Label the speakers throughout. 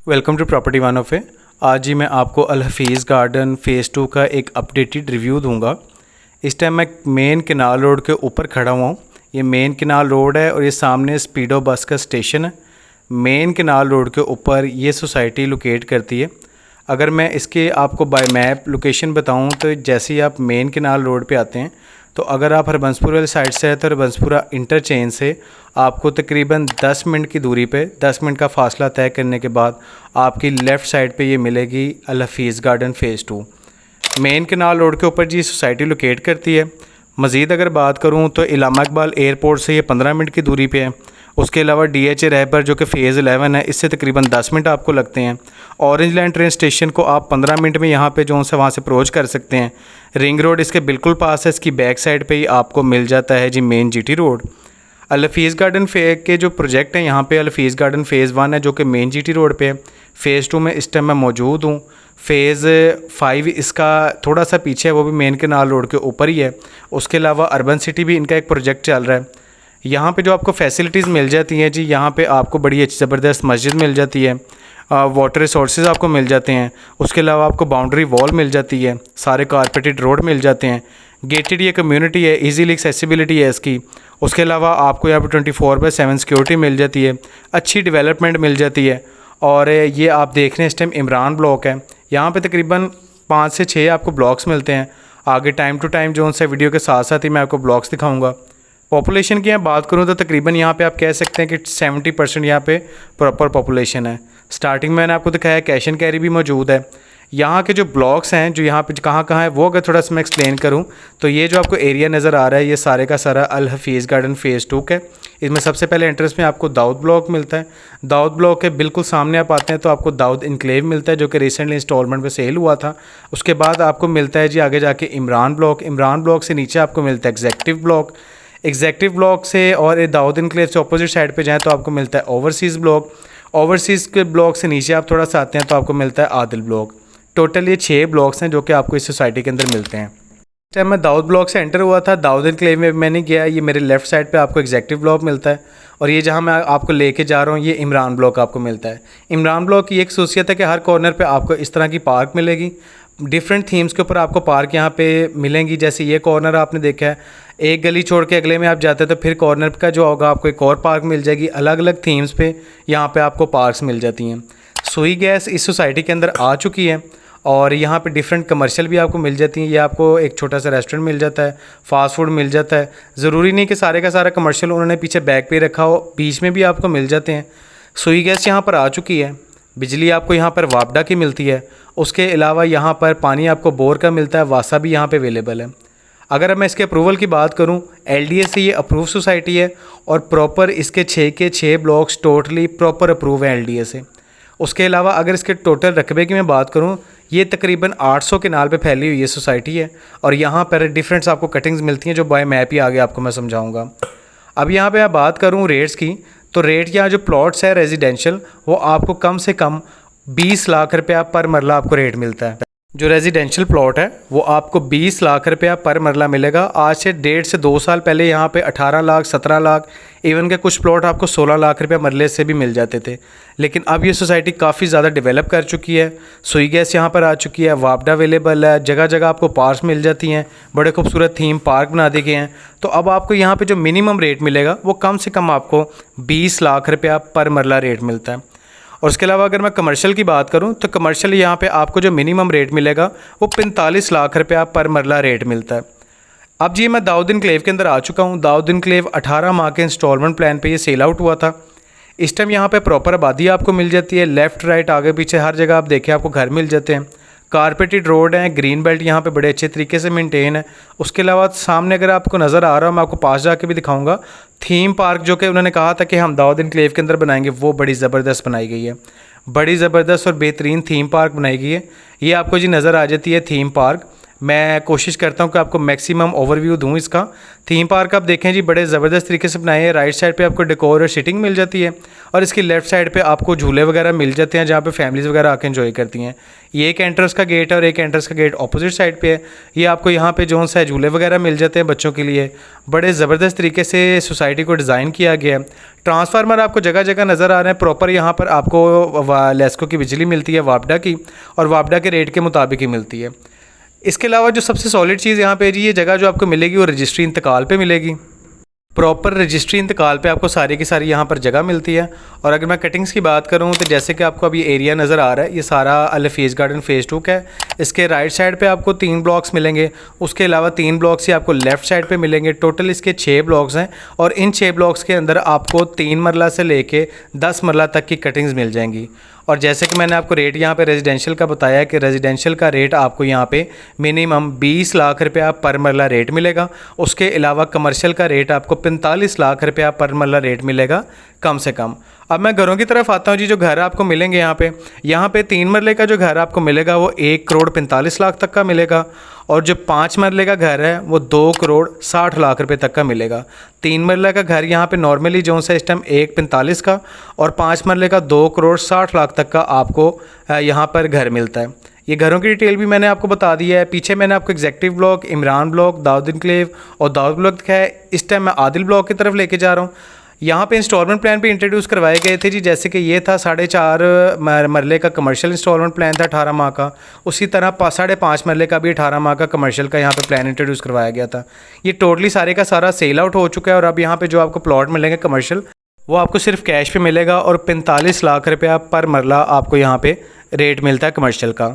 Speaker 1: Welcome to property one of A. आज ही मैं आपको अल हफीज़ गार्डन फ़ेज़ 2 का एक अपडेटेड रिव्यू दूंगा। इस टाइम मैं मेन केनाल रोड के ऊपर खड़ा हुआ हूँ। ये मेन केनाल रोड है और ये सामने स्पीडो बस का स्टेशन है। मेन केनाल रोड के ऊपर ये सोसाइटी लोकेट करती है। अगर मैं इसके आपको बाय मैप लोकेशन बताऊँ तो जैसे ही आप मेन केनाल रोड पे आते हैं तो अगर आप हरबंसपुर वाली साइड से है तो हरबंसपुरा इंटरचेंज से आपको तकरीबन 10 मिनट की दूरी पे 10 मिनट का फासला तय करने के बाद आपकी लेफ़्ट साइड पे ये मिलेगी Al Hafeez garden phase 2। Main canal road के ऊपर जी सोसाइटी लोकेट करती है। मज़ीद अगर बात करूँ तो इलामा इकबाल एयरपोर्ट से ये 15 मिनट की दूरी पे है। उसके अलावा DHA रहबर जो कि फ़ेज़ 11 है, इससे तकरीबन 10 मिनट आपको लगते हैं। ऑरेंज लैंड ट्रेन स्टेशन को आप 15 मिनट में यहाँ पे जो से वहाँ से अप्रोच कर सकते हैं। रिंग रोड इसके बिल्कुल पास है। इसकी बैक साइड पे ही आपको मिल जाता है जी मेन GT रोड। अल हफीज़ गार्डन के जो प्रोजेक्ट हैं यहाँ पे अल हफीज़ गार्डन फ़ेज़ 1 है जो कि मेन GT रोड पे है। फ़ेज़ 2 में इस टाइम मैं मौजूद हूँ। फ़ेज़ 5 इसका थोड़ा सा पीछे है, वो भी मेन केनाल रोड के ऊपर ही है। उसके अलावा अर्बन सिटी भी इनका एक प्रोजेक्ट चल रहा है। यहाँ पे जो आपको फैसिलिटीज़ मिल जाती हैं जी, यहाँ पे आपको बड़ी अच्छी ज़बरदस्त मस्जिद मिल जाती है, वाटर रिसोर्सेज आपको मिल जाते हैं। उसके अलावा आपको बाउंड्री वॉल मिल जाती है, सारे कारपेटेड रोड मिल जाते हैं। गेटेड ये कम्युनिटी है, इजीली एक्सेसिबिलिटी है इसकी। उसके अलावा आपको यहाँ पे 24/7 सिक्योरिटी मिल जाती है, अच्छी डेवलपमेंट मिल जाती है। और ये आप देख रहे हैं इस टाइम इमरान ब्लॉक है। यहाँ पे तकरीबन 5 से 6 आपको ब्लॉक्स मिलते हैं। आगे टाइम टू टाइम जो उनसे वीडियो के साथ साथ ही मैं आपको ब्लॉक्स दिखाऊँगा। पॉपुलेशन की मैं बात करूँ तो तकरीबन यहाँ पे आप कह सकते हैं कि 70% यहाँ पे प्रॉपर पॉपुलेशन है। स्टार्टिंग में मैंने आपको दिखाया कैश एंड कैरी भी मौजूद है। यहाँ के जो ब्लॉक्स हैं जो यहाँ पे कहाँ है वो अगर थोड़ा सा मैं एक्सप्लेन करूँ तो ये जो आपको एरिया नज़र आ रहा है ये सारे का सारा अल हफीज़ गार्डन फ़ेज़ 2 है। इसमें सबसे पहले एंट्रेंस में आपको दाऊद ब्लॉक मिलता है। दाऊद ब्लॉक के बिल्कुल सामने आप आते हैं तो आपको दाऊद इनक्लेव मिलता है जो कि रिसेंटली इंस्टॉलमेंट पे सेल हुआ था। उसके बाद आपको मिलता है जी आगे जाके इमरान ब्लॉक। इमरान ब्लॉक से नीचे आपको मिलता है एग्जेक्टिव ब्लॉक। एग्जेक्टिव ब्लॉक से और दाऊद इनक्लेव से अपोजिट साइड पे जाएं तो आपको मिलता है ओवरसीज़ ब्लॉक। ओवरसीज़ के ब्लॉक से नीचे आप थोड़ा सा आते हैं तो आपको मिलता है आदिल ब्लॉक। टोटल ये 6 ब्लॉक्स हैं जो कि आपको इस सोसाइटी के अंदर मिलते हैं। इस टाइम मैं दाऊद ब्लॉक से एंटर हुआ था, दाऊद इनक्लेव में मैंने गया। ये मेरे लेफ़्ट साइड पे आपको एग्जेक्टिव ब्लॉक मिलता है और ये जहाँ मैं आपको लेके जा रहा हूँ ये इमरान ब्लॉक आपको मिलता है। इमरान ब्लॉक की एक खासियत है कि हर कॉर्नर पे आपको इस तरह की पार्क मिलेगी। डिफरेंट थीम्स के ऊपर आपको पार्क यहाँ पे मिलेंगी। जैसे ये कॉर्नर आपने देखा है, एक गली छोड़ के अगले में आप जाते हैं तो फिर कॉर्नर का जो होगा आपको एक और पार्क मिल जाएगी। अलग अलग थीम्स पे यहाँ पे आपको पार्क्स मिल जाती हैं। सुई गैस इस सोसाइटी के अंदर आ चुकी है और यहाँ पे डिफरेंट कमर्शियल भी आपको मिल जाती हैं। ये आपको एक छोटा सा रेस्टोरेंट मिल जाता है, फास्ट फूड मिल जाता है। ज़रूरी नहीं कि सारे का सारा कमर्शियल उन्होंने पीछे बैक पे रखा हो, बीच में भी आपको मिल जाते हैं। सुई गैस यहाँ पर आ चुकी है। बिजली आपको यहाँ पर वापडा की मिलती है। उसके अलावा यहाँ पर पानी आपको बोर का मिलता है, वासा भी यहाँ पे अवेलेबल है। अगर मैं इसके अप्रूवल की बात करूँ, LDA से ये अप्रूव सोसाइटी है और प्रॉपर इसके 6 के 6 ब्लॉक्स टोटली प्रॉपर अप्रूव है LDA से। उसके अलावा अगर इसके टोटल रकबे की मैं बात करूँ, ये तकरीबन 800 केनाल पे फैली हुई ये सोसाइटी है और यहाँ पर डिफरेंट्स आपको कटिंग्स मिलती हैं जो बाय मैप ही आगे आपको मैं समझाऊँगा। अब यहाँ पे मैं बात करूँ रेट्स की, तो रेट यहाँ जो प्लॉट्स है रेजिडेंशियल वो आपको कम से कम 20 लाख रुपया पर मरला आपको रेट मिलता है। जो रेजिडेंशियल प्लॉट है वो आपको 20 लाख रुपया पर मरला मिलेगा। आज से 1.5 से 2 साल पहले यहाँ पे 18 लाख 17 लाख इवन के कुछ प्लॉट आपको 16 लाख रुपया मरले से भी मिल जाते थे। लेकिन अब ये सोसाइटी काफ़ी ज़्यादा डेवलप कर चुकी है। सुई गैस यहाँ पर आ चुकी है, वापडा अवेलेबल है, जगह जगह आपको पार्क मिल जाती हैं, बड़े खूबसूरत थीम पार्क बना दिए गए हैं। तो अब आपको यहाँ पर जो मिनिमम रेट मिलेगा वो कम से कम आपको 20 लाख रुपया पर मरला रेट मिलता है। और उसके अलावा अगर मैं कमर्शियल की बात करूं तो कमर्शियल यहाँ पे आपको जो मिनिमम रेट मिलेगा वो 45 लाख रुपया पर मरला रेट मिलता है। अब जी मैं दाऊद इनक्लेव के अंदर आ चुका हूँ। दाऊद इनक्लेव 18 माह के इंस्टॉलमेंट प्लान पे ये सेल आउट हुआ था। इस टाइम यहाँ पे प्रॉपर आबादी आपको मिल जाती है। लेफ़्ट राइट आगे पीछे हर जगह आप देखें आपको घर मिल जाते हैं। कारपेटेड रोड है, ग्रीन बेल्ट यहाँ पे बड़े अच्छे तरीके से मेंटेन है। उसके अलावा सामने अगर आपको नज़र आ रहा हो, मैं आपको पास जाके भी दिखाऊंगा, थीम पार्क जो कि उन्होंने कहा था कि हम दाऊद इनक्लेव के अंदर बनाएंगे वो बड़ी ज़बरदस्त बनाई गई है। बड़ी ज़बरदस्त और बेहतरीन थीम पार्क बनाई गई है। ये आपको जी नज़र आ जाती है थीम पार्क। मैं कोशिश करता हूँ कि आपको मैक्सिमम ओवरव्यू दूँ इसका। थीम पार्क आप देखें जी बड़े ज़बरदस्त तरीके से बनाए हैं। राइट साइड पे आपको डेकोर और सीटिंग मिल जाती है और इसकी लेफ़्ट साइड पे आपको झूले वगैरह मिल जाते हैं जहाँ पे फैमिलीज़ वगैरह आके एंजॉय करती हैं। ये एक एंट्रेंस का गेट है और एक एंट्रेंस का गेट अपोजिट साइड पे है। ये आपको यहाँ पे जो सा झूले वगैरह मिल जाते हैं बच्चों के लिए। बड़े ज़बरदस्त तरीके से सोसाइटी को डिज़ाइन किया गया है। ट्रांसफार्मर आपको जगह जगह नज़र आ रहे हैं। प्रॉपर यहाँ पर आपको लेस्को की बिजली मिलती है, वापडा की, और वापडा के रेट के मुताबिक ही मिलती है। इसके अलावा जो सबसे सॉलिड चीज़ यहाँ पे जी, ये जगह जो आपको मिलेगी वो रजिस्ट्री इंतकाल पे मिलेगी। प्रॉपर रजिस्ट्री इंतकाल पे आपको सारी की सारी यहाँ पर जगह मिलती है। और अगर मैं कटिंग्स की बात करूँ तो जैसे कि आपको अभी एरिया नज़र आ रहा है, ये सारा अल हफीज़ गार्डन फ़ेज़ 2 का है। इसके राइट साइड पे आपको 3 ब्लॉक्स मिलेंगे, उसके अलावा 3 ब्लॉक्स ही आपको लेफ़्ट साइड पे मिलेंगे। टोटल इसके 6 ब्लॉक्स हैं और इन 6 ब्लॉक्स के अंदर आपको 3 मरला से लेके 10 मरला तक की कटिंग्स मिल जाएंगी। और जैसे कि मैंने आपको रेट यहाँ पे रेजिडेंशियल का बताया कि रेजिडेंशियल का रेट आपको यहाँ पे मिनिमम 20 लाख रुपया पर मरला रेट मिलेगा। उसके अलावा कमर्शियल का रेट आपको 45 लाख रुपया पर मरला रेट मिलेगा कम से कम। अब मैं घरों की तरफ आता हूँ जी। जो घर आपको मिलेंगे यहाँ पे 3 मरले का जो घर आपको मिलेगा वो 1 करोड़ 45 लाख तक का मिलेगा। और जो 5 मरले का घर है वो 2 करोड़ 60 लाख रुपए तक का मिलेगा। 3 मरले का घर यहाँ पे नॉर्मली जो है इस टाइम 1.45 का, और 5 मरले का 2 करोड़ 60 लाख तक का आपको यहाँ पर घर मिलता है। ये घरों की डिटेल भी मैंने आपको बता दी है। पीछे मैंने आपको executive block, Imran block, Dawood enclave और दाऊद ब्लॉक दिखाया है। इस टाइम मैं आदिल ब्लॉक की तरफ लेके जा रहा हूँ। यहाँ पे इंस्टॉलमेंट प्लान भी इंट्रोड्यूस करवाए गए थे जी। जैसे कि ये था 4.5 मरले का कमर्शियल इंस्टॉलमेंट प्लान था 18 माह का। उसी तरह 5.5 मरले का भी 18 माह का कमर्शियल का यहाँ पे प्लान इंट्रोड्यूस करवाया गया था। ये टोटली सारे का सारा सेल आउट हो चुका है। और अब यहाँ पे जो आपको प्लॉट मिलेंगे कमर्शियल, वो आपको सिर्फ कैश पे मिलेगा और 45 लाख रुपया पर मरला आपको यहाँ पे रेट मिलता है कमर्शियल का।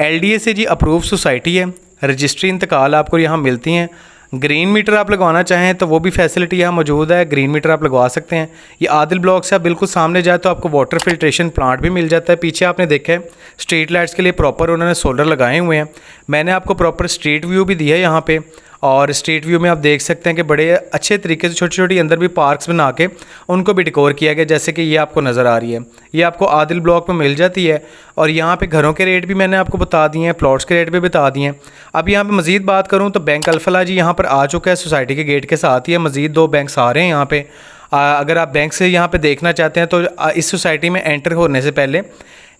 Speaker 1: LDA से जी अप्रूव सोसाइटी है। रजिस्ट्री इंतकाल आपको यहाँ मिलती हैं। ग्रीन मीटर आप लगवाना चाहें तो वो भी फैसिलिटी यहाँ मौजूद है, ग्रीन मीटर आप लगवा सकते हैं। ये आदिल ब्लॉक से आप बिल्कुल सामने जाए तो आपको वाटर फिल्ट्रेशन प्लांट भी मिल जाता है। पीछे आपने देखा है स्ट्रीट लाइट्स के लिए प्रॉपर उन्होंने सोलर लगाए हुए हैं। मैंने आपको प्रॉपर स्ट्रीट व्यू भी दिया है यहाँ पे, और स्ट्रीट व्यू में आप देख सकते हैं कि बड़े अच्छे तरीके से छोटी छोटी अंदर भी पार्क्स बना के उनको भी डेकोर किया गया, जैसे कि ये आपको नज़र आ रही है। ये आपको आदिल ब्लॉक में मिल जाती है। और यहाँ पे घरों के रेट भी मैंने आपको बता दिए हैं, प्लॉट्स के रेट भी बता दिए हैं। अब यहाँ पे मज़ीद बात करूँ तो बैंक अल-फलाह जी यहाँ पर आ चुका है, सोसाइटी के गेट के साथ ही है। मज़ीद 2 बैंक्स आ रहे हैं यहाँ पे। अगर आप बैंक से यहाँ पे देखना चाहते हैं तो इस सोसाइटी में एंटर होने से पहले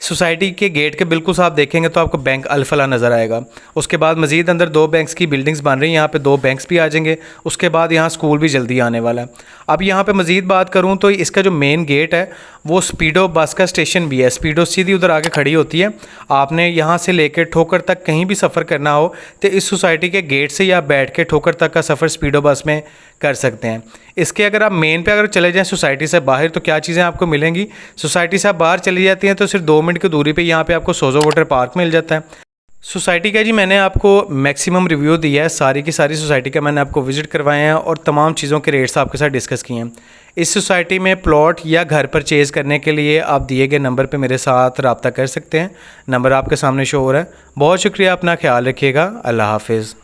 Speaker 1: सोसाइटी के गेट के बिल्कुल साफ देखेंगे तो आपको बैंक अल-फलाह नज़र आएगा। उसके बाद मज़ीद अंदर 2 बैंक्स की बिल्डिंग्स बन रही हैं, यहाँ पे 2 बैंक्स भी आ जाएंगे। उसके बाद यहाँ स्कूल भी जल्दी आने वाला है। अब यहाँ पे मज़ीद बात करूँ तो इसका जो मेन गेट है वो स्पीडो बस का स्टेशन भी है। स्पीडो सीधी उधर आके खड़ी होती है। आपने यहाँ से लेकर ठोकर तक कहीं भी सफ़र करना हो तो इस सोसाइटी के गेट से या बैठ के ठोकर तक का सफ़र स्पीडो बस में कर सकते हैं। इसके अगर आप मेन पे अगर चले जाएं सोसाइटी से बाहर तो क्या चीज़ें आपको मिलेंगी। सोसाइटी से आप बाहर चली जाती हैं तो सिर्फ 2 मिनट की दूरी पे यहाँ पे आपको सोजो वाटर पार्क मिल जाता है। सोसाइटी का जी मैंने आपको मैक्सिमम रिव्यू दिया है, सारी की सारी सोसाइटी का मैंने आपको विज़िट करवाए हैं और तमाम चीज़ों के रेट्स आपके साथ डिस्कस किए हैं। इस सोसाइटी में प्लॉट या घर परचेज़ करने के लिए आप दिए गए नंबर पे मेरे साथ रब्ता कर सकते हैं। नंबर आपके सामने शो हो रहा है। बहुत शुक्रिया, अपना ख्याल रखिएगा। अल्लाह हाफिज़।